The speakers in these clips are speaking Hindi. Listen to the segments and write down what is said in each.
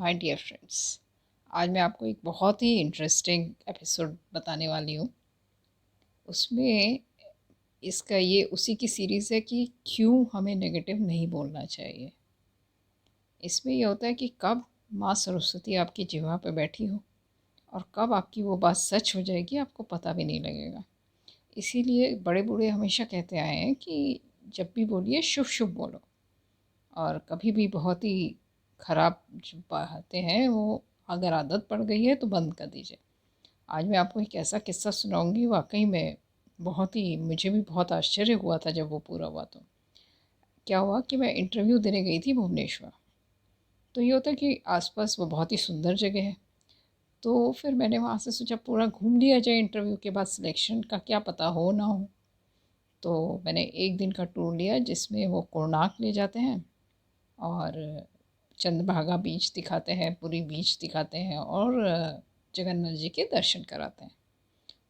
माय डियर फ्रेंड्स, आज मैं आपको एक बहुत ही इंटरेस्टिंग एपिसोड बताने वाली हूँ। उसमें इसका ये उसी की सीरीज़ है कि क्यों हमें नेगेटिव नहीं बोलना चाहिए। इसमें ये होता है कि कब माँ सरस्वती आपकी जिह्वा पे बैठी हो और कब आपकी वो बात सच हो जाएगी, आपको पता भी नहीं लगेगा। इसीलिए बड़े बूढ़े हमेशा कहते आए हैं कि जब भी बोलिए शुभ शुभ बोलो, और कभी भी बहुत ही ख़राब जो बातें हैं वो अगर आदत पड़ गई है तो बंद कर दीजिए। आज मैं आपको एक ऐसा किस्सा सुनाऊंगी, वाकई में बहुत ही, मुझे भी बहुत आश्चर्य हुआ था जब वो पूरा हुआ। तो क्या हुआ कि मैं इंटरव्यू देने गई थी भुवनेश्वर। तो ये होता है कि आसपास वो बहुत ही सुंदर जगह है। तो फिर मैंने वहाँ से सोचा पूरा घूम लिया जाए, इंटरव्यू के बाद सिलेक्शन का क्या पता हो ना हो। तो मैंने एक दिन का टूर लिया जिसमें वो कोणार्क ले जाते हैं और चंद्रभागा बीच दिखाते हैं, पुरी बीच दिखाते हैं और जगन्नाथ जी के दर्शन कराते हैं।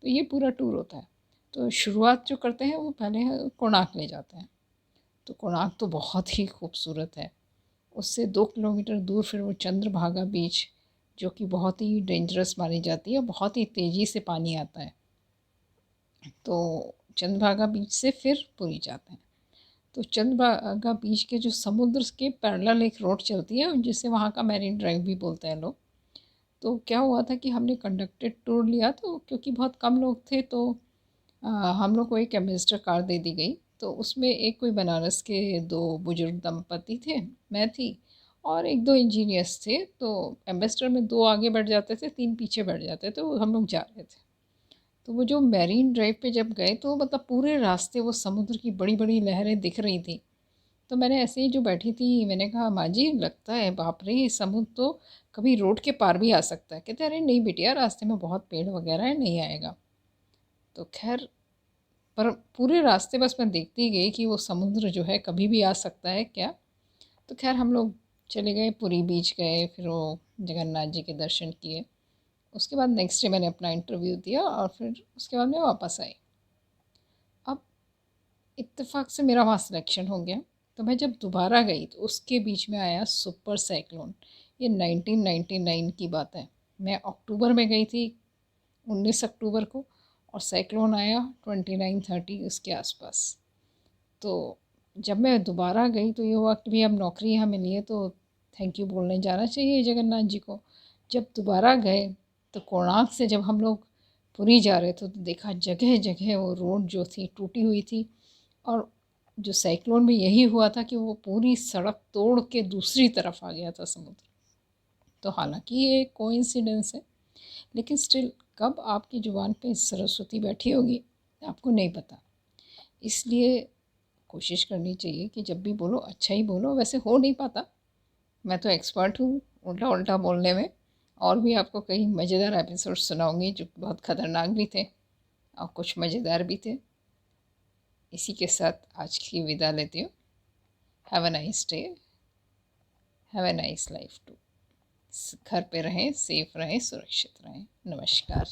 तो ये पूरा टूर होता है। तो शुरुआत जो करते हैं वो पहले कोणार्क ले जाते हैं। तो कोणार्क तो बहुत ही खूबसूरत है। उससे 2 किलोमीटर दूर फिर वो चंद्रभागा बीच, जो कि बहुत ही डेंजरस मानी जाती है, बहुत ही तेज़ी से पानी आता है। तो चंद्रभागा बीच से फिर पुरी जाते हैं। तो चंद्रभागा बीच के जो समुद्र के पैरेलल एक रोड चलती है जिसे वहाँ का मैरीन ड्राइव भी बोलते हैं लोग। तो क्या हुआ था कि हमने कंडक्टेड टूर लिया, तो क्योंकि बहुत कम लोग थे तो हम लोग को एक एम्बेसडर कार दे दी गई। तो उसमें एक कोई बनारस के दो बुजुर्ग दंपति थे, मैं थी और एक दो इंजीनियर्स थे। तो एम्बेसडर में दो आगे बढ़ जाते थे, तीन पीछे बढ़ जाते थे, तो हम लोग जा रहे थे। तो वो जो मैरीन ड्राइव पे जब गए तो मतलब पूरे रास्ते वो समुद्र की बड़ी बड़ी लहरें दिख रही थी। तो मैंने ऐसे ही जो बैठी थी मैंने कहा, माँ जी लगता है बाप रे, ये समुद्र तो कभी रोड के पार भी आ सकता है। कहते अरे नहीं बिटिया, रास्ते में बहुत पेड़ वगैरह है, नहीं आएगा। तो खैर, पर पूरे रास्ते बस मैं देखती गई कि वो समुद्र जो है कभी भी आ सकता है क्या। तो खैर हम लोग चले गए, पुरी बीच गए, फिर वो जगन्नाथ जी के दर्शन किए। उसके बाद नेक्स्ट डे मैंने अपना इंटरव्यू दिया और फिर उसके बाद मैं वापस आई। अब इत्तेफाक से मेरा वहाँ सिलेक्शन हो गया। तो मैं जब दोबारा गई तो उसके बीच में आया सुपर साइक्लोन। ये 1999 की बात है। मैं अक्टूबर में गई थी, 19 अक्टूबर को, और साइक्लोन आया 29-30 उसके आसपास। तो जब मैं दोबारा गई तो ये हुआ कि भाई अब नौकरी यहाँ मिली है तो थैंक यू बोलने जाना चाहिए जगन्नाथ जी को। जब दोबारा गए तो कोणार्क से जब हम लोग पुरी जा रहे थे तो देखा जगह जगह वो रोड जो थी टूटी हुई थी। और जो साइक्लोन में यही हुआ था कि वो पूरी सड़क तोड़ के दूसरी तरफ आ गया था समुद्र। तो हालांकि ये कोइंसिडेंस है, लेकिन स्टिल कब आपकी ज़ुबान पे सरस्वती बैठी होगी आपको नहीं पता। इसलिए कोशिश करनी चाहिए कि जब भी बोलो अच्छा ही बोलो। वैसे हो नहीं पाता, मैं तो एक्सपर्ट हूँ उल्टा उल्टा बोलने में। और भी आपको कई मज़ेदार एपिसोड सुनाऊंगी जो बहुत ख़तरनाक भी थे और कुछ मज़ेदार भी थे। इसी के साथ आज की विदा लेती हूँ। Have a nice day, have a nice life too. घर पे रहें, सेफ रहें, सुरक्षित रहें। नमस्कार।